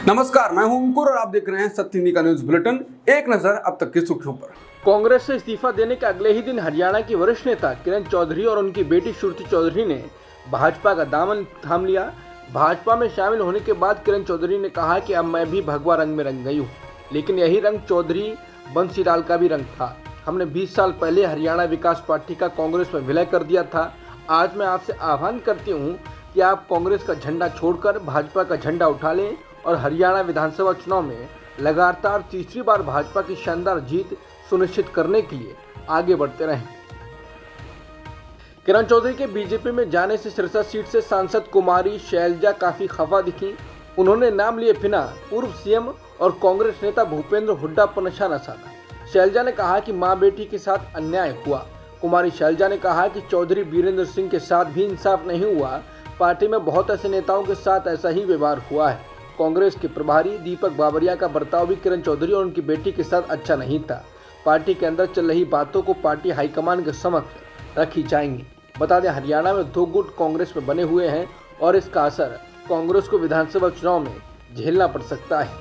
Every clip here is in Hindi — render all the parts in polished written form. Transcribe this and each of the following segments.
नमस्कार, मैं हूं अंकुर और आप देख रहे हैं सत्य हिंदी का न्यूज बुलेटिन। एक नजर अब तक की सुर्खियों पर। कांग्रेस से इस्तीफा देने के अगले ही दिन हरियाणा की वरिष्ठ नेता किरण चौधरी और उनकी बेटी श्रुति चौधरी ने भाजपा का दामन थाम लिया। भाजपा में शामिल होने के बाद किरण चौधरी ने कहा कि अब मैं भी भगवा रंग में रंग गई हूँ, लेकिन यही रंग चौधरी बंसीलाल का भी रंग था। हमने 20 साल पहले हरियाणा विकास पार्टी का कांग्रेस में विलय कर दिया था। आज मैं आपसे आह्वान करती हूँ कि आप कांग्रेस का झंडा छोड़कर भाजपा का झंडा उठा लें और हरियाणा विधानसभा चुनाव में लगातार तीसरी बार भाजपा की शानदार जीत सुनिश्चित करने के लिए आगे बढ़ते रहें। किरण चौधरी के बीजेपी में जाने से सिरसा सीट से सांसद कुमारी शैलजा काफी खफा दिखी। उन्होंने नाम लिए बिना पूर्व सीएम और कांग्रेस नेता भूपेंद्र हुड्डा पर निशाना साधा। शैलजा ने कहा कि मां बेटी के साथ अन्याय हुआ। कुमारी शैलजा ने कहा कि चौधरी बीरेंद्र सिंह के साथ भी इंसाफ नहीं हुआ। पार्टी में बहुत ऐसे नेताओं के साथ ऐसा ही व्यवहार हुआ है। कांग्रेस के प्रभारी दीपक बाबरिया का बर्ताव भी किरण चौधरी और उनकी बेटी के साथ अच्छा नहीं था। पार्टी के अंदर चल रही बातों को पार्टी हाईकमान के समक्ष रखी जाएंगी। बता दें, हरियाणा में 2 गुट कांग्रेस में बने हुए हैं और इसका असर कांग्रेस को विधानसभा चुनाव में झेलना पड़ सकता है।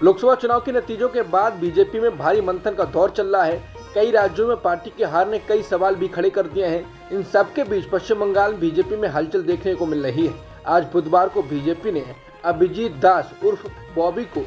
लोकसभा चुनाव के नतीजों के बाद बीजेपी में भारी मंथन का दौर चल रहा है। कई राज्यों में पार्टी के हार ने कई सवाल भी खड़े कर दिए हैं। इन सब के बीच पश्चिम बंगाल बीजेपी में हलचल देखने को मिल रही है। आज बुधवार को बीजेपी ने अभिजीत दास उर्फ बॉबी को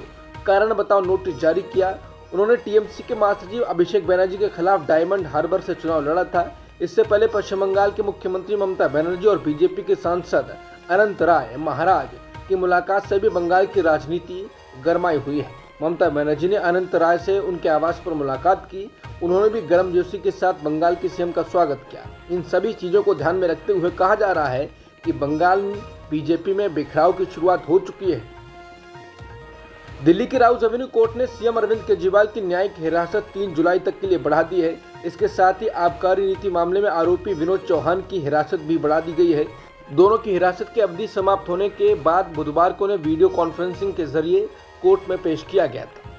कारण बताओ नोटिस जारी किया। उन्होंने टीएमसी के महासचिव अभिषेक बनर्जी के खिलाफ डायमंड हार्बर से चुनाव लड़ा था। इससे पहले पश्चिम बंगाल के मुख्यमंत्री ममता बनर्जी और बीजेपी के सांसद अनंत राय महाराज की मुलाकात से भी बंगाल की राजनीति गरमाई हुई है। ममता बनर्जी ने अनंत राय से उनके आवास पर मुलाकात की। उन्होंने भी गर्मजोशी के साथ बंगाल के सीएम का स्वागत किया। इन सभी चीजों को ध्यान में रखते हुए कहा जा रहा है कि बंगाल में बीजेपी में बिखराव की शुरुआत हो चुकी है। दिल्ली की राउज एवेन्यू कोर्ट ने सीएम अरविंद केजरीवाल की न्यायिक हिरासत 3 जुलाई तक के लिए बढ़ा दी है। इसके साथ ही आबकारी नीति मामले में आरोपी विनोद चौहान की हिरासत भी बढ़ा दी गई है। दोनों की हिरासत की अवधि समाप्त होने के बाद बुधवार को उन्हें वीडियो कॉन्फ्रेंसिंग के जरिए कोर्ट में पेश किया गया था।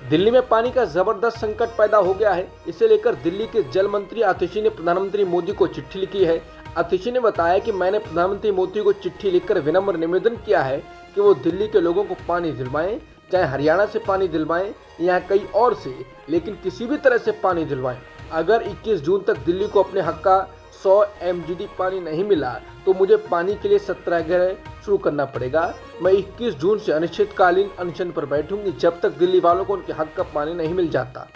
दिल्ली में पानी का जबरदस्त संकट पैदा हो गया है। इसे लेकर दिल्ली के जल मंत्री आतिशी ने प्रधानमंत्री मोदी को चिट्ठी लिखी है। आतिशी ने बताया कि मैंने प्रधानमंत्री मोदी को चिट्ठी लिखकर विनम्र निवेदन किया है कि वो दिल्ली के लोगों को पानी दिलवाएं, चाहे हरियाणा से पानी दिलवाएं या कहीं और से, लेकिन किसी भी तरह से पानी दिलवाएं। अगर 21 जून तक दिल्ली को अपने हक का 100 MGD पानी नहीं मिला तो मुझे पानी के लिए सत्याग्रह शुरू करना पड़ेगा। मैं 21 जून से अनिश्चितकालीन अनशन पर बैठूंगी जब तक दिल्ली वालों को उनके हक का पानी नहीं मिल जाता।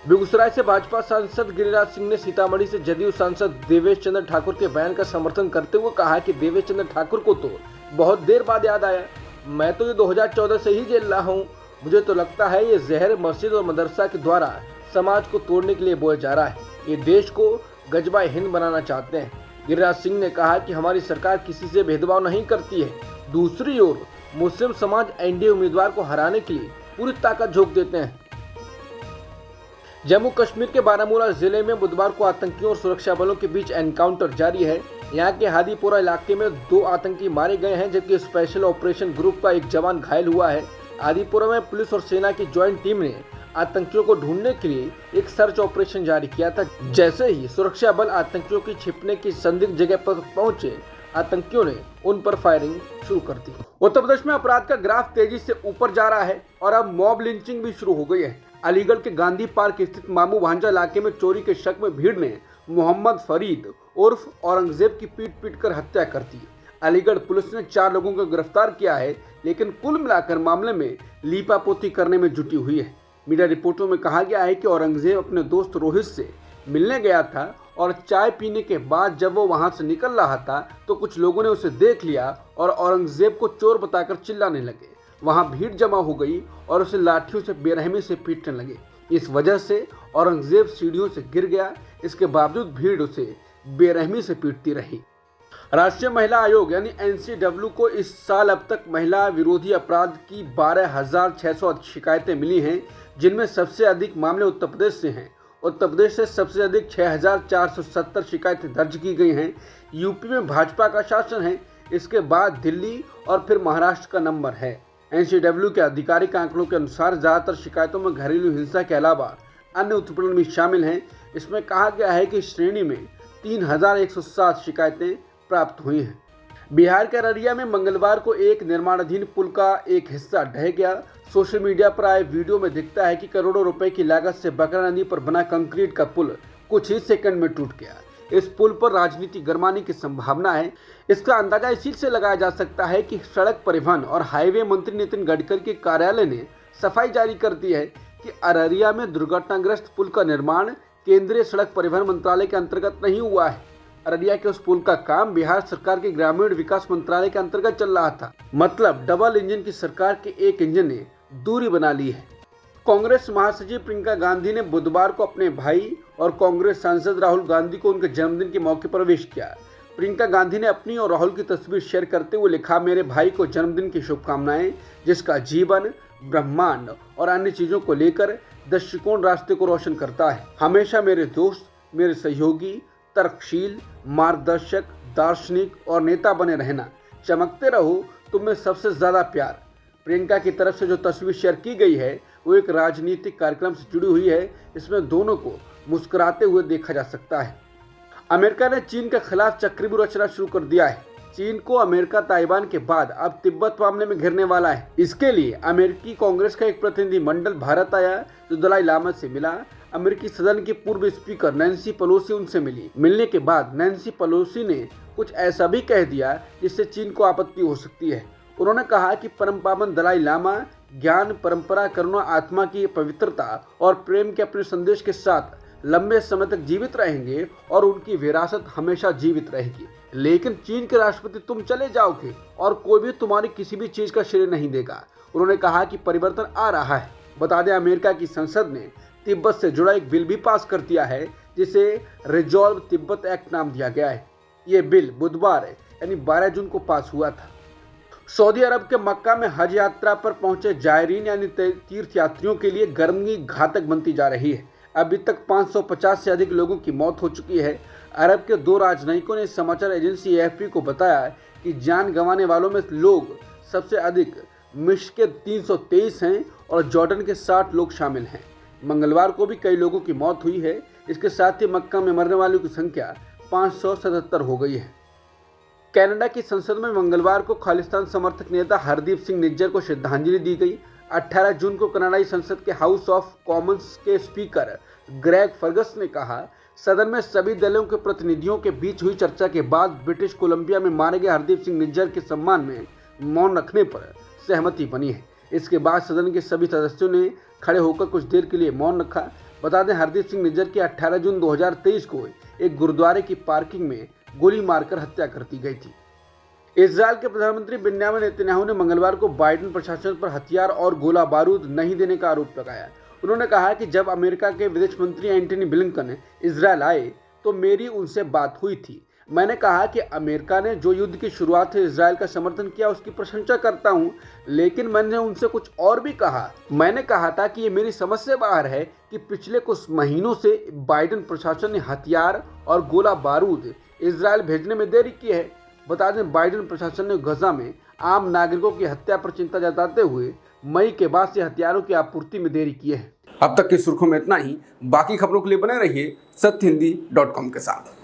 बेगूसराय से भाजपा सांसद गिरिराज सिंह ने सीतामढ़ी से जदयू सांसद देवेश चंद्र ठाकुर के बयान का समर्थन करते हुए कहा कि देवेश चंद्र ठाकुर को तो बहुत देर बाद याद आया। मैं तो ये 2014 से ही जेल रहा हूँ। मुझे तो लगता है ये जहर मस्जिद और मदरसा के द्वारा समाज को तोड़ने के लिए बोया जा रहा है। ये देश को गजबा हिंद बनाना चाहते हैं। गिरिराज सिंह ने कहा कि हमारी सरकार किसी से भेदभाव नहीं करती है। दूसरी ओर मुस्लिम समाज एनडीए उम्मीदवार को हराने के लिए पूरी ताकत झोंक देते हैं। जम्मू कश्मीर के बारामूला जिले में बुधवार को आतंकियों और सुरक्षा बलों के बीच एनकाउंटर जारी है। यहां के हादीपुरा इलाके में 2 आतंकी मारे गए हैं, जबकि स्पेशल ऑपरेशन ग्रुप का एक जवान घायल हुआ है। हादीपुरा में पुलिस और सेना की ज्वाइंट टीम ने आतंकियों को ढूंढने के लिए एक सर्च ऑपरेशन जारी किया था। जैसे ही सुरक्षा बल आतंकियों की छिपने की संदिग्ध जगह पर पहुंचे, आतंकियों ने उन पर फायरिंग शुरू कर दी। उत्तर प्रदेश में अपराध का ग्राफ तेजी से ऊपर जा रहा है और अब मॉब लिंचिंग भी शुरू हो गई है। अलीगढ़ के गांधी पार्क स्थित मामू भांजा इलाके में चोरी के शक में भीड़ ने मोहम्मद फरीद उर्फ औरंगजेब की पीट कर हत्या कर दी। अलीगढ़ पुलिस ने 4 लोगों को गिरफ्तार किया है, लेकिन कुल मिलाकर मामले में लीपापोती करने में जुटी हुई है। मीडिया रिपोर्टों में कहा गया है कि औरंगजेब अपने दोस्त रोहित से मिलने गया था और चाय पीने के बाद जब वो वहां से निकल रहा था तो कुछ लोगों ने उसे देख लिया और औरंगजेब को चोर बताकर चिल्लाने लगे। वहां भीड़ जमा हो गई और उसे लाठियों से बेरहमी से पीटने लगे। इस वजह से औरंगजेब सीढ़ियों से गिर गया। इसके बावजूद भीड़ उसे बेरहमी से पीटती रही। राष्ट्रीय महिला आयोग यानी NCW को इस साल अब तक महिला विरोधी अपराध की 12,600 शिकायतें मिली हैं, जिनमें सबसे अधिक मामले उत्तर प्रदेश से हैं। उत्तर प्रदेश से सबसे अधिक 6,470 शिकायतें दर्ज की गई हैं। यूपी में भाजपा का शासन है, इसके बाद दिल्ली और फिर महाराष्ट्र का नंबर है। NCW के आधिकारिक आंकड़ों के अनुसार ज़्यादातर शिकायतों में घरेलू हिंसा के अलावा अन्य उत्पीड़न भी शामिल हैं। इसमें कहा गया है कि इस श्रेणी में 3,107 शिकायतें प्राप्त हुई हैं। बिहार के अररिया में मंगलवार को एक निर्माणाधीन पुल का एक हिस्सा ढह गया। सोशल मीडिया पर आए वीडियो में दिखता है कि करोड़ों रुपए की लागत से बकरा नदी पर बना कंक्रीट का पुल कुछ ही सेकंड में टूट गया। इस पुल पर राजनीति गरमाने की संभावना है। इसका अंदाजा इसी से लगाया जा सकता है कि सड़क परिवहन और हाईवे मंत्री नितिन गडकरी के कार्यालय ने सफाई जारी कर दी है कि अररिया में दुर्घटनाग्रस्त पुल का निर्माण केंद्रीय सड़क परिवहन मंत्रालय के अंतर्गत नहीं हुआ है। अररिया के उस पुल का काम बिहार सरकार के ग्रामीण विकास मंत्रालय के अंतर्गत चल रहा था। मतलब डबल इंजन की सरकार के एक इंजन ने दूरी बना ली है। कांग्रेस महासचिव प्रियंका गांधी ने बुधवार को अपने भाई और कांग्रेस सांसद राहुल गांधी को उनके जन्मदिन के मौके पर विश किया। प्रियंका गांधी ने अपनी और राहुल की तस्वीर शेयर करते हुए लिखा, मेरे भाई को जन्मदिन की शुभकामनाएं, जिसका जीवन ब्रह्मांड और अन्य चीजों को लेकर दृष्टिकोण रास्ते को रोशन करता है। हमेशा मेरे दोस्त, मेरे सहयोगी, तर्कशील, मार्गदर्शक, दार्शनिक और नेता बने रहना। चमकते रहो, तुम्हें सबसे ज्यादा प्यार। प्रियंका की तरफ से जो तस्वीर शेयर की गई है वो एक राजनीतिक कार्यक्रम से जुड़ी हुई है। इसमें दोनों को मुस्कुराते हुए देखा जा सकता है। अमेरिका ने चीन के खिलाफ चक्रव्यूह रचना शुरू कर दिया है। चीन को अमेरिका ताइवान के बाद अब तिब्बत मामले में घिरने वाला है। इसके लिए अमेरिकी कांग्रेस का एक प्रतिनिधि मंडल भारत आया, जो दलाई लामा से मिला। अमेरिकी सदन की पूर्व स्पीकर नैन्सी पेलोसी उनसे मिली। मिलने के बाद नैन्सी पेलोसी ने कुछ ऐसा भी कह दिया जिससे चीन को आपत्ति हो सकती है। उन्होंने कहा कि परम पावन दलाई लामा ज्ञान, परंपरा, करुणा, आत्मा की पवित्रता और प्रेम के अपने संदेश के साथ लंबे समय तक जीवित रहेंगे और उनकी विरासत हमेशा जीवित रहेगी। लेकिन चीन के राष्ट्रपति तुम चले जाओगे और कोई भी तुम्हारी किसी भी चीज का श्रेय नहीं देगा। उन्होंने कहा कि परिवर्तन आ रहा है। बता दें, अमेरिका की संसद ने तिब्बत से जुड़ा एक बिल भी पास कर दिया है, जिसे रिजॉल्व तिब्बत एक्ट नाम दिया गया है। ये बिल बुधवार यानी 12 जून को पास हुआ था। सऊदी अरब के मक्का में हज यात्रा पर पहुंचे जायरीन यानी तीर्थ यात्रियों के लिए गर्मी घातक बनती जा रही है। अभी तक 550 से अधिक लोगों की मौत हो चुकी है। अरब के 2 राजनयिकों ने समाचार एजेंसी एएफपी को बताया कि जान गंवाने वालों में लोग सबसे अधिक मिस्र के 323 हैं और जॉर्डन के 60 लोग शामिल हैं। मंगलवार को भी कई लोगों की मौत हुई है। इसके साथ ही मक्का में मरने वालों की संख्या 577 हो गई है। कनाडा की संसद में मंगलवार को खालिस्तान समर्थक नेता हरदीप सिंह निज्जर को श्रद्धांजलि दी गई। 18 जून को कनाडाई संसद के हाउस ऑफ कॉमन्स के स्पीकर ग्रेग फर्गस ने कहा, सदन में सभी दलों के प्रतिनिधियों के बीच हुई चर्चा के बाद ब्रिटिश कोलंबिया में मारे गए हरदीप सिंह निज्जर के सम्मान में मौन रखने पर सहमति बनी है। इसके बाद सदन के सभी सदस्यों ने खड़े होकर कुछ देर के लिए मौन रखा। बता दें, हरदीप सिंह निज्जर की 18 जून 2023 को एक गुरुद्वारे की पार्किंग में गोली मारकर हत्या कर दी गई थी। इजरायल के प्रधानमंत्री बेंजामिन नेतन्याहू ने मंगलवार को बाइडेन प्रशासन पर हथियार और गोला बारूद नहीं देने का आरोप लगाया। उन्होंने कहा कि जब अमेरिका के विदेश मंत्री एंटनी ब्लिंकन इजरायल आए तो मेरी उनसे बात हुई थी। मैंने कहा कि अमेरिका ने जो युद्ध की शुरुआत से इजरायल का समर्थन किया उसकी प्रशंसा करता हूं, लेकिन मैंने उनसे कुछ और भी कहा। मैंने कहा था कि ये मेरी समझ से बाहर है कि पिछले कुछ महीनों से बाइडेन प्रशासन ने हथियार और गोला बारूद इजरायल भेजने में देरी की है। बता दें, बाइडेन प्रशासन ने गजा में आम नागरिकों की हत्या पर चिंता जताते हुए मई के बाद से हथियारों की आपूर्ति में देरी की है। अब तक की सुर्खियों में इतना ही। बाकी खबरों के लिए बने रहिए सत्यहिंदी.com के साथ।